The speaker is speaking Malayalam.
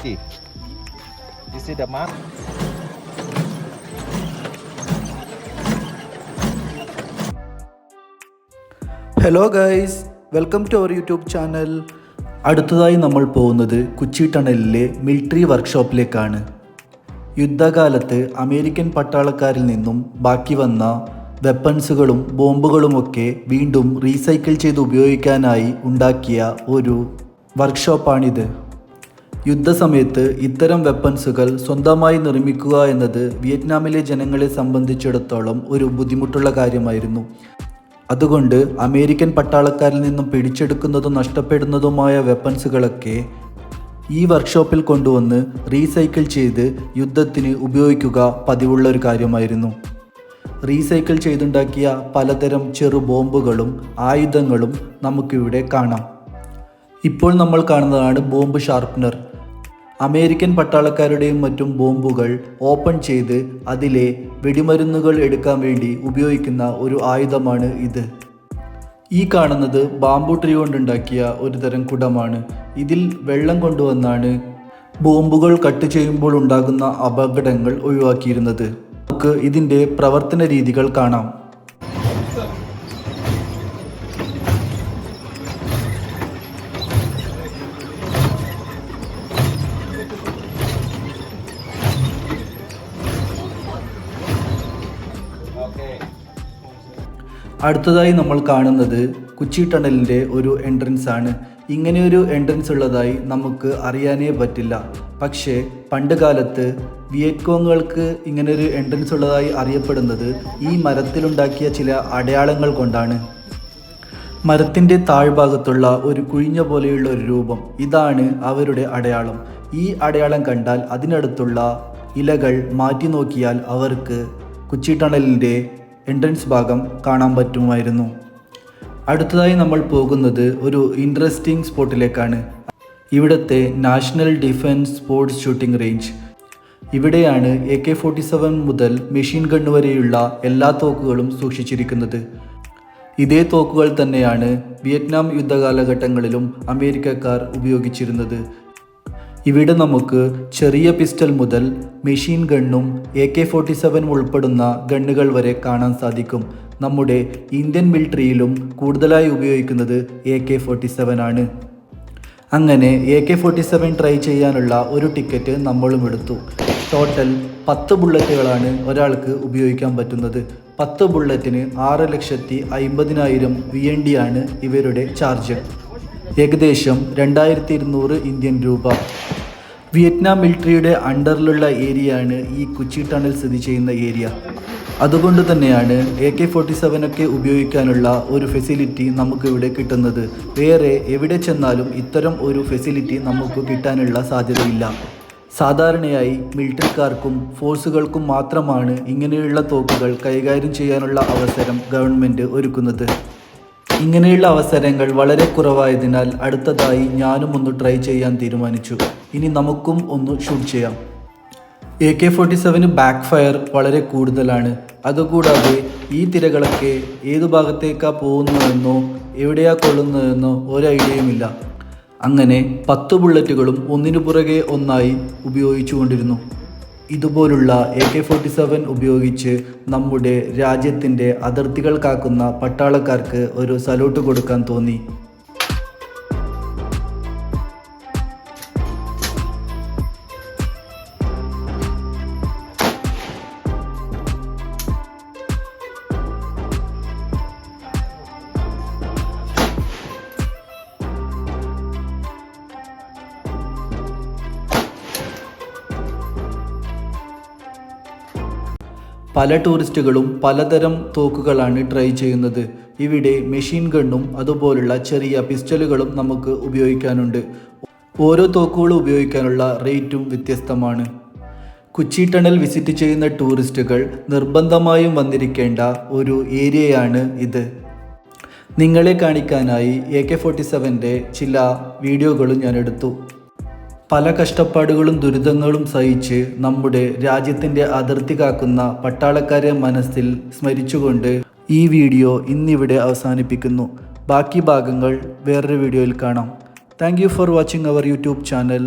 This is the mask. Hello guys, welcome to our YouTube channel. അടുത്തതായി നമ്മൾ പോകുന്നത് കുച്ചി ടണലിലെ മിലിറ്ററി വർക്ക്ഷോപ്പിലേക്കാണ്. യുദ്ധകാലത്ത് അമേരിക്കൻ പട്ടാളക്കാരിൽ നിന്നും ബാക്കി വന്ന വെപ്പൺസുകളും ബോംബുകളുമൊക്കെ വീണ്ടും റീസൈക്കിൾ ചെയ്ത് ഉപയോഗിക്കാനായി ഉണ്ടാക്കിയ ഒരു വർക്ക്ഷോപ്പാണിത്. യുദ്ധസമയത്ത് ഇത്തരം വെപ്പൺസുകൾ സ്വന്തമായി നിർമ്മിക്കുക എന്നത് വിയറ്റ്നാമിലെ ജനങ്ങളെ സംബന്ധിച്ചിടത്തോളം ഒരു ബുദ്ധിമുട്ടുള്ള കാര്യമായിരുന്നു. അതുകൊണ്ട് അമേരിക്കൻ പട്ടാളക്കാരിൽ നിന്നും പിടിച്ചെടുക്കുന്നതും നഷ്ടപ്പെടുന്നതുമായ വെപ്പൺസുകളൊക്കെ ഈ വർക്ക്ഷോപ്പിൽ കൊണ്ടുവന്ന് റീസൈക്കിൾ ചെയ്ത് യുദ്ധത്തിന് ഉപയോഗിക്കുക പതിവുള്ള ഒരു കാര്യമായിരുന്നു. റീസൈക്കിൾ ചെയ്തുണ്ടാക്കിയ പലതരം ചെറു ബോംബുകളും ആയുധങ്ങളും നമുക്കിവിടെ കാണാം. ഇപ്പോൾ നമ്മൾ കാണുന്നതാണ് ബോംബ് ഷാർപ്പനർ. അമേരിക്കൻ പട്ടാളക്കാരുടെയും മറ്റും ബോംബുകൾ ഓപ്പൺ ചെയ്ത് അതിലെ വെടിമരുന്നുകൾ എടുക്കാൻ വേണ്ടി ഉപയോഗിക്കുന്ന ഒരു ആയുധമാണ് ഇത്. ഈ കാണുന്നത് ബാംബു ട്രീ കൊണ്ടുണ്ടാക്കിയ ഒരു തരം കുടമാണ്. ഇതിൽ വെള്ളം കൊണ്ടുവന്നാണ് ബോംബുകൾ കട്ട് ചെയ്യുമ്പോൾ ഉണ്ടാകുന്ന അപകടങ്ങൾ ഒഴിവാക്കിയിരുന്നത്. നമുക്ക് ഇതിൻ്റെ പ്രവർത്തന രീതികൾ കാണാം. അടുത്തതായി നമ്മൾ കാണുന്നത് കുച്ചി ടണലിൻ്റെ ഒരു എൻട്രൻസ് ആണ്. ഇങ്ങനെയൊരു എൻട്രൻസ് ഉള്ളതായി നമുക്ക് അറിയാനേ പറ്റില്ല. പക്ഷേ പണ്ട് കാലത്ത് വിയറ്റ്കോങ്ങുകൾക്ക് ഇങ്ങനെയൊരു എൻട്രൻസ് ഉള്ളതായി അറിയപ്പെടുന്നത് ഈ മരത്തിലുണ്ടാക്കിയ ചില അടയാളങ്ങൾ കൊണ്ടാണ്. മരത്തിൻ്റെ താഴ്ഭാഗത്തുള്ള ഒരു കുഴിഞ്ഞ പോലെയുള്ള ഒരു രൂപം, ഇതാണ് അവരുടെ അടയാളം. ഈ അടയാളം കണ്ടാൽ അതിനടുത്തുള്ള ഇലകൾ മാറ്റി നോക്കിയാൽ അവർക്ക് കുച്ചി ടണലിൻ്റെ എൻട്രൻസ് ഭാഗം കാണാൻ പറ്റുമായിരുന്നു. അടുത്തതായി നമ്മൾ പോകുന്നത് ഒരു ഇൻട്രസ്റ്റിംഗ് സ്പോട്ടിലേക്കാണ്. ഇവിടുത്തെ national defence sports shooting range. ഇവിടെയാണ് AK-47 മുതൽ മെഷീൻ ഗൺ വരെയുള്ള എല്ലാ തോക്കുകളും സൂക്ഷിച്ചിരിക്കുന്നത്. ഇതേ തോക്കുകൾ തന്നെയാണ് വിയറ്റ്നാം യുദ്ധകാലഘട്ടങ്ങളിലും അമേരിക്കക്കാർ ഉപയോഗിച്ചിരുന്നത്. ഇവിടെ നമുക്ക് ചെറിയ പിസ്റ്റൽ മുതൽ മെഷീൻ ഗണ്ണും AK-47 ഉൾപ്പെടുന്ന ഗണ്ണുകൾ വരെ കാണാൻ സാധിക്കും. നമ്മുടെ ഇന്ത്യൻ മിലിറ്ററിയിലും കൂടുതലായി ഉപയോഗിക്കുന്നത് AK-47 ആണ്. അങ്ങനെ AK-47 ട്രൈ ചെയ്യാനുള്ള ഒരു ടിക്കറ്റ് നമ്മളും എടുത്തു. ടോട്ടൽ 10 ബുള്ളറ്റുകളാണ് ഒരാൾക്ക് ഉപയോഗിക്കാൻ പറ്റുന്നത്. 10 ബുള്ളറ്റിന് 6,50,000 VND ആണ് ഇവരുടെ ചാർജ്. ഏകദേശം 2200 ഇന്ത്യൻ രൂപ. വിയറ്റ്നാം മിലിറ്ററിയുടെ അണ്ടറിലുള്ള ഏരിയയാണ് ഈ കുച്ചി ടണൽ സ്ഥിതി ചെയ്യുന്ന ഏരിയ. അതുകൊണ്ട് തന്നെയാണ് AK-47 ഒക്കെ ഉപയോഗിക്കാനുള്ള ഒരു ഫെസിലിറ്റി നമുക്കിവിടെ കിട്ടുന്നത്. വേറെ എവിടെ ചെന്നാലും ഇത്തരം ഒരു ഫെസിലിറ്റി നമുക്ക് കിട്ടാനുള്ള സാധ്യതയില്ല. സാധാരണയായി മിലിറ്ററിക്കാർക്കും ഫോഴ്സുകൾക്കും മാത്രമാണ് ഇങ്ങനെയുള്ള തോക്കുകൾ കൈകാര്യം ചെയ്യാനുള്ള അവസരം ഗവൺമെൻറ് ഒരുക്കുന്നത്. ഇങ്ങനെയുള്ള അവസരങ്ങൾ വളരെ കുറവായതിനാൽ അടുത്തതായി ഞാനും ഒന്ന് ട്രൈ ചെയ്യാൻ തീരുമാനിച്ചു. ഇനി നമുക്കും ഒന്ന് ഷൂട്ട് ചെയ്യാം. AK-47 ബാക്ക് ഫയർ വളരെ കൂടുതലാണ്. അതുകൂടാതെ ഈ തിരകളൊക്കെ ഏതു ഭാഗത്തേക്കാണ് പോകുന്നതെന്നോ എവിടെയാണ് കൊള്ളുന്നതെന്നോ ഒരു ഐഡിയയുമില്ല. അങ്ങനെ 10 ബുള്ളറ്റുകളും ഒന്നിനു പുറകെ ഒന്നായി ഉപയോഗിച്ചുകൊണ്ടിരുന്നു. ഇതുപോലുള്ള AK-47 ഉപയോഗിച്ച് നമ്മുടെ രാജ്യത്തിൻ്റെ അതിർത്തികൾ കാക്കുന്ന പട്ടാളക്കാർക്ക് ഒരു സല്യൂട്ട് കൊടുക്കാൻ തോന്നി. പല ടൂറിസ്റ്റുകളും പലതരം തോക്കുകളാണ് ട്രൈ ചെയ്യുന്നത്. ഇവിടെ മെഷീൻ ഗണ്ണും അതുപോലുള്ള ചെറിയ പിസ്റ്റലുകളും നമുക്ക് ഉപയോഗിക്കാനുണ്ട്. ഓരോ തോക്കുകളും ഉപയോഗിക്കാനുള്ള റേറ്റും വ്യത്യസ്തമാണ്. കുച്ചി ടണൽ വിസിറ്റ് ചെയ്യുന്ന ടൂറിസ്റ്റുകൾ നിർബന്ധമായും വന്നിരിക്കേണ്ട ഒരു ഏരിയയാണ് ഇത്. നിങ്ങളെ കാണിക്കാനായി AK-47 ചില വീഡിയോകളും ഞാൻ എടുത്തു. പല കഷ്ടപ്പാടുകളും ദുരിതങ്ങളും സഹിച്ച് നമ്മുടെ രാജ്യത്തിൻ്റെ അതിർത്തി കാക്കുന്ന പട്ടാളക്കാരെ മനസ്സിൽ സ്മരിച്ചുകൊണ്ട് ഈ വീഡിയോ ഇന്നിവിടെ അവസാനിപ്പിക്കുന്നു. ബാക്കി ഭാഗങ്ങൾ വേറൊരു വീഡിയോയിൽ കാണാം. Thank you for watching our YouTube channel.